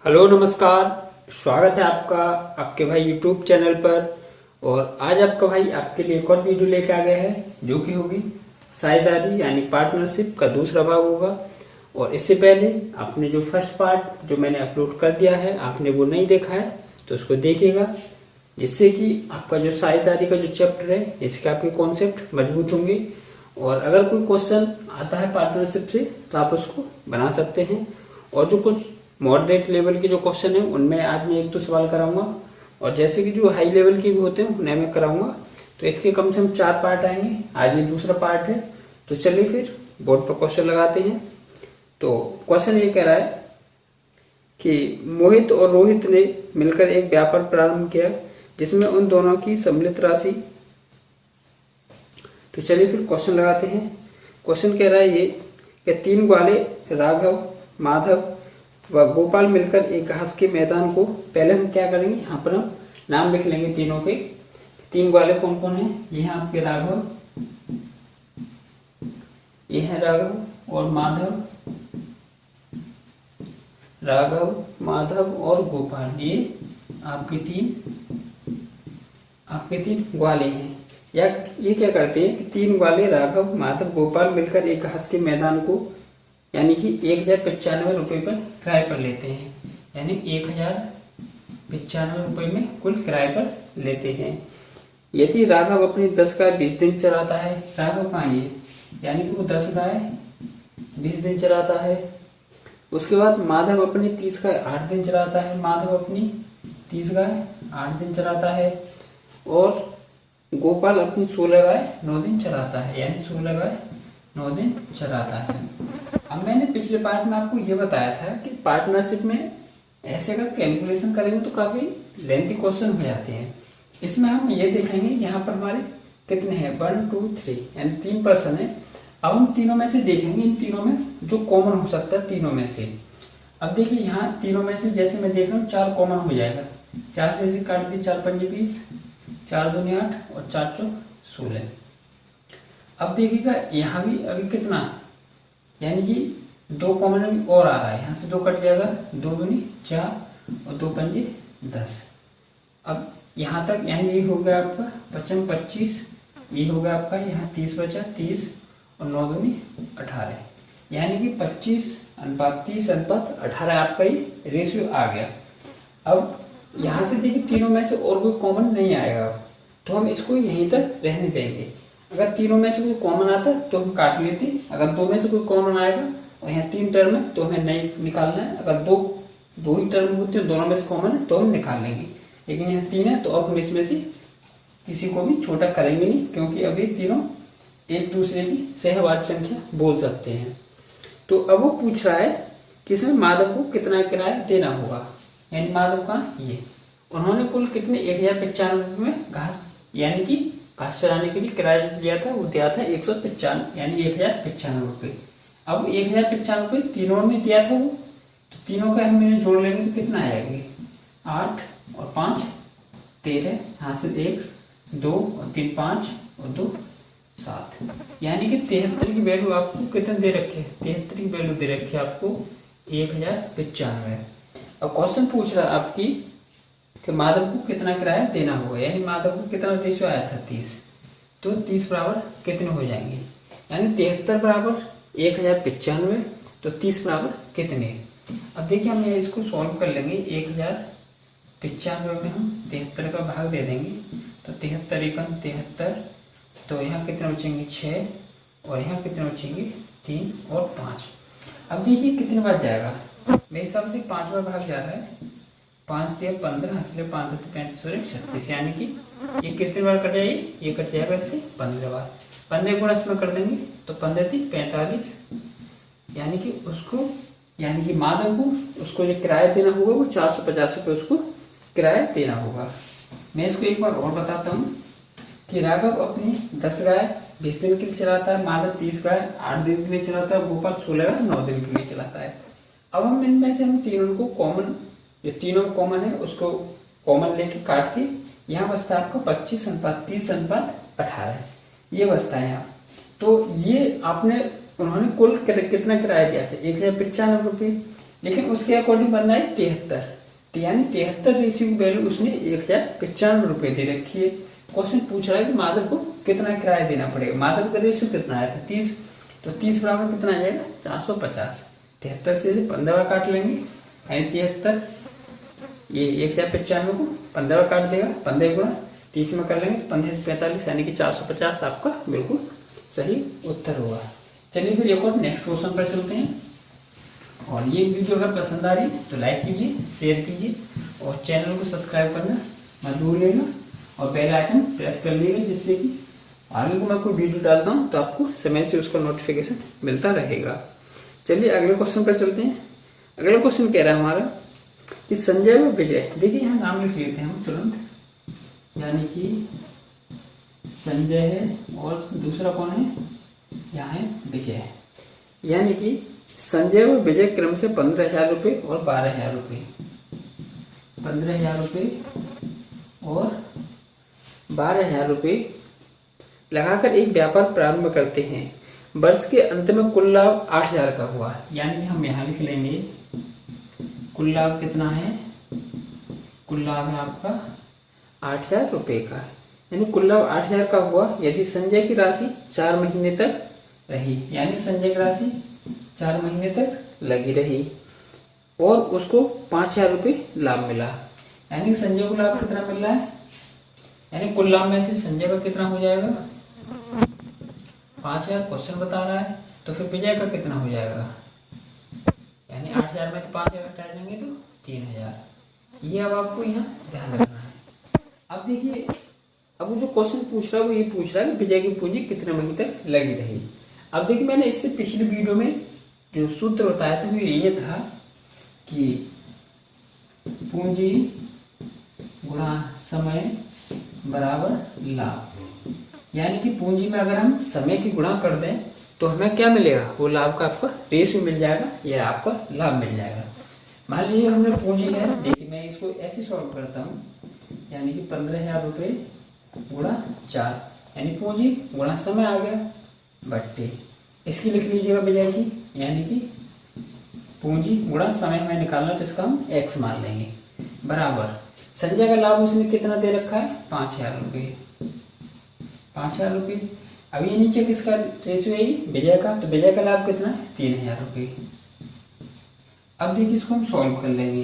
Hello नमस्कार। स्वागत है आपका आपके भाई यूट्यूब चैनल पर। और आज आपका भाई आपके लिए एक और वीडियो लेके आ गया है जो कि होगी साझेदारी यानी पार्टनरशिप का दूसरा भाग होगा। और इससे पहले आपने जो फर्स्ट पार्ट जो मैंने अपलोड कर दिया है आपने वो नहीं देखा है तो उसको देखिएगा, जिससे कि आपका जो साझेदारी का जो चैप्टर है इसके आपके कॉन्सेप्ट मजबूत होंगे। और अगर कोई क्वेश्चन आता है पार्टनरशिप से तो आप उसको बना सकते हैं। और जो कुछ मॉडरेट लेवल के जो क्वेश्चन है उनमें आज मैं एक दो सवाल कराऊंगा, और जैसे कि जो हाई लेवल के भी होते हैं उन्हें मैं कराऊंगा। तो इसके कम से कम 4 पार्ट आएंगे, आज ये दूसरा पार्ट है। तो चलिए फिर बोर्ड पर क्वेश्चन लगाते हैं। तो क्वेश्चन ये कह रहा है कि मोहित और रोहित ने मिलकर एक व्यापार प्रारंभ किया जिसमें उन दोनों की सम्मिलित राशि। तो चलिए फिर क्वेश्चन लगाते हैं। क्वेश्चन कह रहा है ये कि 3 ग्वाले राघव, माधव व गोपाल मिलकर एक घास के मैदान को, पहले हम क्या करेंगे यहाँ पर हम नाम लिख लेंगे तीनों के। 3 ग्वाले कौन कौन है, ये हैं आपके राघव, ये है राघव और माधव, राघव माधव और गोपाल, ये आपके तीन ग्वाले हैं। या ये क्या करते हैं कि 3 ग्वाले राघव माधव गोपाल मिलकर एक घास के मैदान को यानी कि 1095 रुपये पर किराए पर लेते हैं, यानी 1095 रुपये में कुल किराए पर लेते हैं। यदि राघव अपनी 10 गाय 20 दिन चराता है, राघव कहाँ ये, यानी कि वो 10 गाय 20 दिन चराता है। उसके बाद माधव अपनी 30 गाय 8 दिन चराता है, माधव अपनी 30 गाय 8 दिन चराता है। और गोपाल अपनी 16 गाय 9 दिन चराता है, यानी 16 गाय 9 दिन चराता है। अब मैंने पिछले पार्ट में आपको ये बताया था कि पार्टनरशिप में ऐसे अगर कैलकुलेशन करेंगे तो काफी लेंथी क्वेश्चन हो जाते हैं। इसमें हम ये देखेंगे यहाँ पर हमारे कितने हैं, 1 2 3 यानी 3 पर्सन है। अब हम तीनों में से देखेंगे, इन तीनों में जो कॉमन हो सकता है तीनों में से। अब देखिए यहाँ तीनों में से जैसे मैं देख रहा हूँ 4 कॉमन हो जाएगा, 4 से इसे काट दिए, 4 पंजे 20, 4 दूनी 8 और 4 चौक 16। अब देखिएगा यहाँ भी अभी कितना, यानी कि 2 कॉमन अभी और आ रहा है, यहाँ से 2 कट जाएगा, 2 दूनी 4 और 2 पंजे 10। अब यहाँ तक यानी ये हो गया आपका 55 25, ये हो गया आपका यहाँ 30 बचा 30 और 9 दूनी 18, यानी कि 25:30:18 आपका ये रेशियो आ गया। अब यहाँ से देखिए तीनों में से और कोई कॉमन नहीं आएगा, तो हम इसको यहीं तक रहने देंगे। अगर तीनों में से कोई कॉमन आता है तो हम काट लेते, अगर 2 में से कोई कॉमन आएगा और यहाँ 3 टर्म है तो हमें नहीं निकालना है। अगर दो ही टर्म होते हैं दोनों में से कॉमन है तो हम निकाल लेंगे, लेकिन यहाँ 3 है तो अब हम इसमें से किसी को भी छोटा करेंगे नहीं, क्योंकि अभी तीनों एक दूसरे की सहवाची संख्या बोल सकते हैं। तो अब वो पूछ रहा है कि इसमें माधव को कितना किराया देना होगा, यानी माधव का ये उन्होंने कुल कितने 1095 रुपये में घास यानी कि घास चराने के लिए किराया लिया था, वो दिया था 195 यानी 1095 रुपये। अब 1095 रुपये तीनों में दिया था वो, तो तीनों का हम जोड़ लेंगे तो कितना आएगा, 8 और 5 13, यहाँ से 1 2 और 3 5 और 2 7, यानी कि 73 की वैल्यू आपको कितने दे रखे है, 73 की वैल्यू दे रखी है आपको 1095। अब क्वेश्चन पूछ रहा है आपकी कि माधव को कितना किराया देना होगा, यानी माधव को कितना रेशियो आया था 30, तो 30 बराबर कितने हो जाएंगे, यानी 73 बराबर 1095, तो 30 बराबर कितने। अब देखिए हम इसको सॉल्व कर लेंगे, 1095 में हम 73 का भाग दे देंगे, तो 73 एकम 73, तो यहाँ कितने बचेंगे 6 और यहाँ कितने बचेंगे 3 और 5। अब देखिए कितने बार जाएगा, मेरे हिसाब से 5 बार भाग जा रहा है, 5 से 15 इसलिए 5 से 35 और 36, यानी कि ये कितनी बार कट जाएगी, ये कट जाएगा इससे 15 बार, 15 गुणा इसमें कर देंगे तो 15 3 45, यानी कि उसको यानी कि माधव को उसको जो किराया देना होगा वो 450 रुपये उसको किराया देना होगा। मैं इसको एक बार और बताता हूँ कि राघव अपनी 10 गाय 20 दिन के लिए चलाता है, माधव 30 गाय 8 दिन के लिए चलाता है, गोपाल 16 गाय 9 दिन के लिए चलाता है। अब हम इनमें से हम तीनों को कॉमन, जो तीनों कॉमन है उसको कॉमन लेके काट के यहाँ बचता है आपको 25:30:18 ये बचता है यहाँ। तो ये आपने उन्होंने कुल कितना किराया दिया था 1095 रुपये, लेकिन उसके अकॉर्डिंग बनना है 73, तो यानी 73 रेशियो की वैल्यू उसने 1095 रुपये दे रखी है। क्वेश्चन पूछ रहा है कि माधव को कितना किराया देना पड़ेगा। माधव का रेशियो कितना आया था 30, तो 30 बराबर कितना आ जाएगा 450। 73 से 15 काट लेंगे, यानी 73, ये 1095 को 15 काट देगा, 15 गुणा 30 में कर लेंगे, 15 से 45 यानी कि 450 आपका बिल्कुल सही उत्तर होगा। चलिए फिर एक और नेक्स्ट क्वेश्चन पर चलते हैं। और ये वीडियो अगर पसंद आ रही है तो लाइक कीजिए, शेयर कीजिए और चैनल को सब्सक्राइब करना मत भूलिएगा और बेल आइकन प्रेस कर लीजिएगा, जिससे कि आगे को मैं कोई वीडियो डालता हूँ तो आपको समय से उसका नोटिफिकेशन मिलता रहेगा। चलिए अगले क्वेश्चन पर चलते हैं। अगला क्वेश्चन कह रहा है हमारा कि संजय व विजय, देखिए यहाँ नाम लिख लेते हैं हम तुरंत, यानी कि संजय है और दूसरा कौन है, यहाँ है विजय। यानी कि संजय व विजय क्रम से 15,000 रुपये और 12,000 रुपये, 15,000 रुपये और 12,000 रुपये लगाकर एक व्यापार प्रारंभ करते हैं। वर्ष के अंत में कुल लाभ 8,000 का हुआ। यानी हम यहाँ लिख लेंगे कुल लाभ कितना है, कुल लाभ है आपका 8,000 रुपये का, यानी कुल लाभ 8,000 का हुआ यदि संजय की राशि 4 महीने तक रही, यानी संजय की राशि 4 महीने तक लगी रही और उसको 5,000 रुपये लाभ मिला। यानी संजय को लाभ कितना मिल रहा है, यानी कुल लाभ में से संजय का कितना हो जाएगा 5,000, क्वेश्चन बता रहा है, तो फिर विजय का कितना हो जाएगा, यानी 8,000 में तो 5,000 हटा देंगे तो 3,000। ये अब आपको यहाँ ध्यान रखना है। अब देखिए, अब वो जो क्वेश्चन पूछ रहा है वो ये पूछ रहा है कि विजय की पूंजी कितने महीने तक लगी रही। अब देखिए मैंने इससे पिछले वीडियो में जो सूत्र बताया था वो ये था कि पूंजी गुणा समय बराबर लाभ, यानी कि पूंजी में अगर हम समय की गुणा कर दें तो हमें क्या मिलेगा, वो लाभ का आपका रेशियो मिल जाएगा या आपका लाभ मिल जाएगा। मान लीजिए हमने पूंजी है, देखिए मैं इसको ऐसे सॉल्व करता हूँ, यानी कि 15,000 रुपये गुणा 4, यानी पूंजी गुणा समय आ गया बट्टे, इसकी लिख लीजिएगा विजय की, यानी कि पूंजी गुणा समय हमें निकालना तो इसका हम x मान लेंगे, बराबर संजय का लाभ उसने कितना दे रखा है 5,000 रुपये, 5,000 रुपये। अब ये नीचे किसका रेशियो है विजय का, तो विजय का लाभ कितना है 3,000 रुपये। अब देखिए इसको हम सॉल्व कर लेंगे,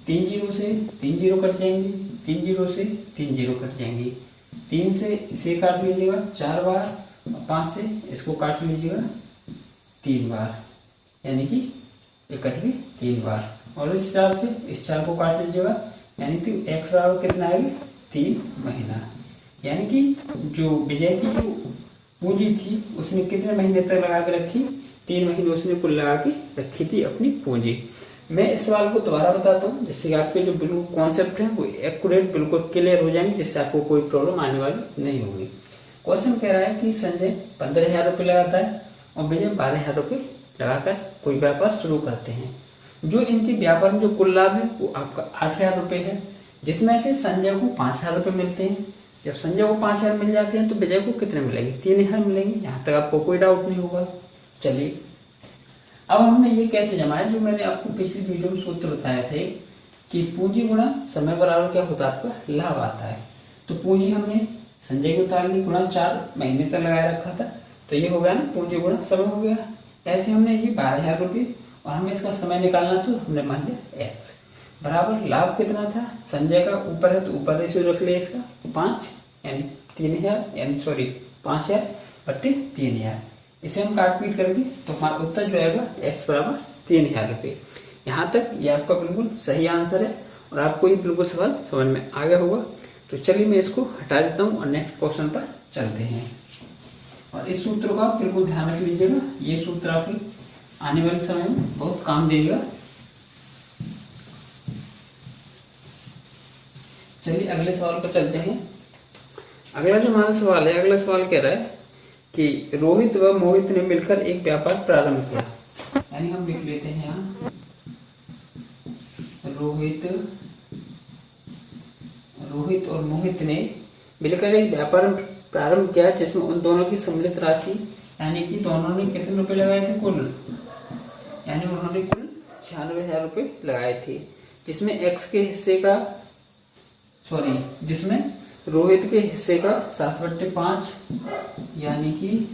3 जीरो से 3 जीरो कट जाएंगे, 3 जीरो से 3 जीरो कट जाएंगे, 3 से इसे काट लीजिएगा 4 बार, 5 से इसको काट लीजिएगा 3 बार, यानी कि ये कट गई 3 बार, और इस 4 से इस 4 को काट लीजिएगा, यानी कि x बराबर कितना आएगा 3 महीना। यानी कि जो विजय की जो पूंजी थी उसने कितने महीने तक लगा के रखी, 3 महीने उसने कुल लगा के रखी थी अपनी पूंजी। मैं इस सवाल को दोबारा बताता हूँ जिससे कि आपके जो बिल्कुल कॉन्सेप्ट है वो एक्यूरेट बिल्कुल क्लियर हो जाएंगे, जिससे आपको कोई प्रॉब्लम आने वाली नहीं होगी। क्वेश्चन कह रहा है कि संजय 15,000 रुपये लगाता है और विजय 12,000 रुपये लगाकर कोई व्यापार शुरू करते हैं। जो इनके व्यापार में जो कुल लाभ है वो आपका 8,000 रुपये है, जिसमें से संजय को 5,000 रुपये मिलते हैं। जब संजय को 5,000 मिल जाते हैं तो विजय को कितने मिलेंगे 3,000 मिलेंगे। यहाँ तक आपको कोई डाउट नहीं होगा। चलिए अब हमने ये कैसे जमाया, जो मैंने आपको पिछली वीडियो में सूत्र बताया थे कि पूंजी गुणा समय बराबर क्या होता है आपका लाभ आता है। तो पूंजी हमने संजय को उतार ली, गुणा 4 महीने तक लगाया रखा था, तो ये हो गया ना पूंजी गुणा समय हो गया। ऐसे हमने ये 12,000 रुपये और हमें इसका समय निकालना तो हमने मान लिया x बराबर लाभ कितना था संजय का ऊपर है तो ऊपर रेशियो रख लिया इसका 5 यानी 3,000 यानी सॉरी 5,000 बट्टे 3,000। इसे हम काट पीट करके तो हमारा उत्तर जो आएगा x बराबर 3,000 रुपये। यहाँ तक ये आपका बिल्कुल सही आंसर है और आपको ये बिल्कुल सवाल समझ में आ गया होगा। तो चलिए मैं इसको हटा देता हूँ और नेक्स्ट क्वेश्चन पर चलते हैं। और इस सूत्र का बिल्कुल ध्यान रख लीजिएगा, ये सूत्र आपकी आने वाले समय में बहुत काम देगा। चलिए अगले सवाल पर चलते हैं। अगला जो हमारा सवाल है, अगला सवाल कह रहा है कि रोहित व मोहित ने मिलकर एक व्यापार प्रारंभ किया। यानी हम लिख लेते हैं यहाँ रोहित और मोहित ने मिलकर एक व्यापार प्रारंभ किया जिसमें उन दोनों की सम्मिलित राशि यानी कि दोनों ने कितने रुपए लगाए थे कुल, यानी उन्होंने कुल 96,000 रुपये लगाए थे, जिसमें एक्स के हिस्से का जिसमें रोहित के हिस्से का 7/5 यानी कि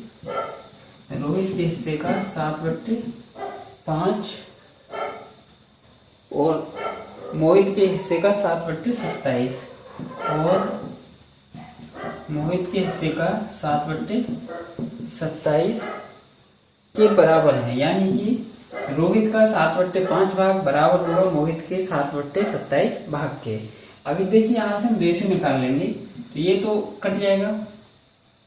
रोहित के हिस्से का 7/5 और मोहित के हिस्से का 7/27 और मोहित के हिस्से का 7/27 के बराबर है, यानी कि रोहित का 7/5 भाग बराबर होगा मोहित के 7/27 भाग के। अभी देखिए यहाँ से हम रेशियो निकाल लेंगे, तो ये तो कट जाएगा,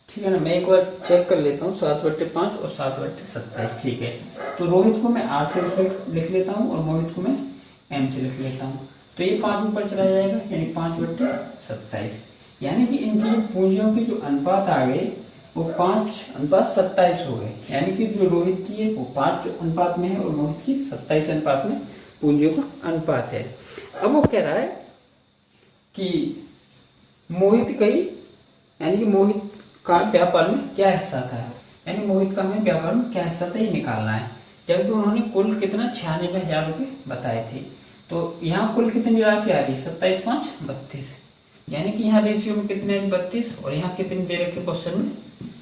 ठीक है ना। मैं एक बार चेक कर लेता हूँ 7/5 और 7/27, ठीक है। तो रोहित को मैं आर से लिख लेता हूँ और मोहित को मैं एम से लिख लेता हूँ। तो ये 5 ऊपर चला जाएगा, यानी 5/27, यानी कि इनकी पूंजियों के जो अनुपात आ गए वो 5:27 हो गए, यानी कि जो रोहित की है वो 5 अनुपात में है और मोहित की 27 अनुपात में पूंजियों का अनुपात है। अब वो कह रहा है कि मोहित कही, यानी कि मोहित का व्यापार में क्या हिस्सा था, यानी मोहित का हमें व्यापार में क्या हिस्सा था ये निकालना है। जबकि उन्होंने कुल कितना 96,000 रुपये बताए थे, तो यहाँ कुल कितनी राशि आ रही है 27/5 32, यानी कि यहाँ रेशियो में कितने 32 और यहाँ कितने दे रखे क्वेश्चन में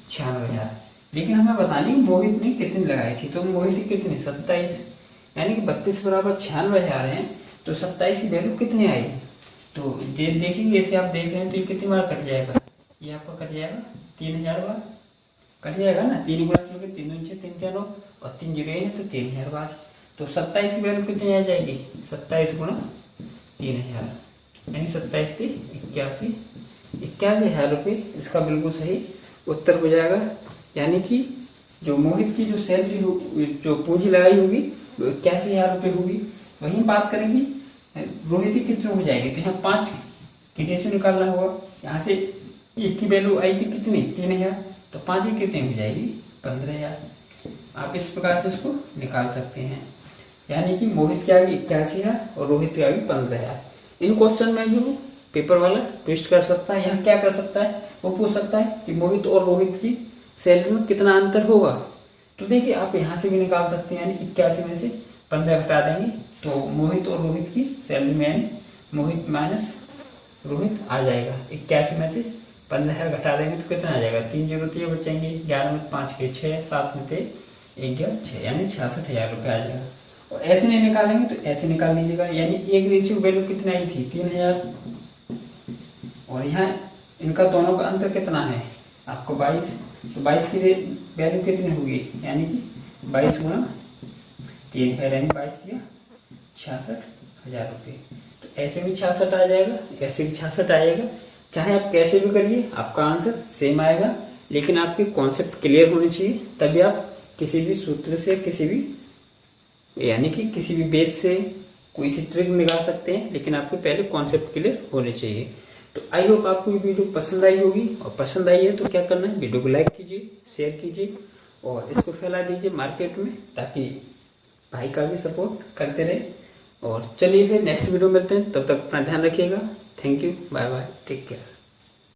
96,000। लेकिन हमें बतानी मोहित ने कितनी लगाई थी, तो मोहित की कितनी 27, यानी कि 32 बराबर 96,000 है, तो 27 की वैल्यू कितनी आई। तो देखेंगे ऐसे आप देख रहे हैं तो ये कितनी बार कट जाएगा, ये आपका कट जाएगा 3,000 बार कट जाएगा ना। 3 गुणा 3 दूनी 3 क्या 9 और 3 जीरो है तो 3,000 बार। तो 27 की वैल्यू कितनी आ जाएगी 27 गुणा 3,000, यानी 27 थी 81,000 रुपये। इसका बिल्कुल सही उत्तर हो जाएगा, यानी कि जो मोहित की जो सैलरी जो पूंजी लगाई होगी वो 81,000 रुपये होगी। वहीं बात करेंगे रोहित की कितनी हो जाएगी, तो यहाँ 5 की रेशियो निकालना होगा। यहाँ से एक की वैल्यू आई थी कितनी 3,000, तो 5 की कितनी हो जाएगी 15,000। आप इस प्रकार से इसको निकाल सकते हैं, यानी कि मोहित की आ गई 81,000 और रोहित की आ गई 15,000। इन क्वेश्चन में जो पेपर वाला ट्विस्ट कर सकता है, यहाँ क्या कर सकता है वो पूछ सकता है कि मोहित और रोहित की सैलरी में कितना अंतर होगा। तो देखिए आप यहाँ से भी निकाल सकते हैं, यानी 81 में से 15 घटा देंगे तो मोहित और रोहित की सैलरी में यानी मोहित माइनस रोहित आ जाएगा। 81 में से 15 घटा देंगे तो कितना आ जाएगा 3 जीरो तो ये बचेंगे, 11 में 5 के 6, 7 में थे 6, यानी 66,000 रुपये आ जाएगा। और ऐसे नहीं निकालेंगे तो ऐसे निकाल लीजिएगा, यानी एक रेशियो वैल्यू कितना आई थी 3,000 और यहाँ इनका दोनों का अंतर कितना है आपको 22, तो 22 की वैल्यू कितनी होगी, यानी कि 22 गुणा 3,000 यानी 22 दिया 66,000 रुपये। तो ऐसे भी 66 आ जाएगा, ऐसे भी 66 आएगा, चाहे आप कैसे भी करिए आपका आंसर सेम आएगा। लेकिन आपके कॉन्सेप्ट क्लियर होने चाहिए, तभी आप किसी भी सूत्र से किसी भी यानी कि किसी भी बेस से कोई सी ट्रिक निकाल सकते हैं, लेकिन आपके पहले कॉन्सेप्ट क्लियर होने चाहिए। तो आई होप आपको ये वीडियो पसंद आई होगी, और पसंद आई है तो क्या करना है वीडियो को लाइक कीजिए, शेयर कीजिए और इसको फैला दीजिए मार्केट में, ताकि भाई का भी सपोर्ट करते रहे। और चलिए फिर नेक्स्ट वीडियो मिलते हैं, तब तक अपना ध्यान रखिएगा। Thank you, bye bye, take care.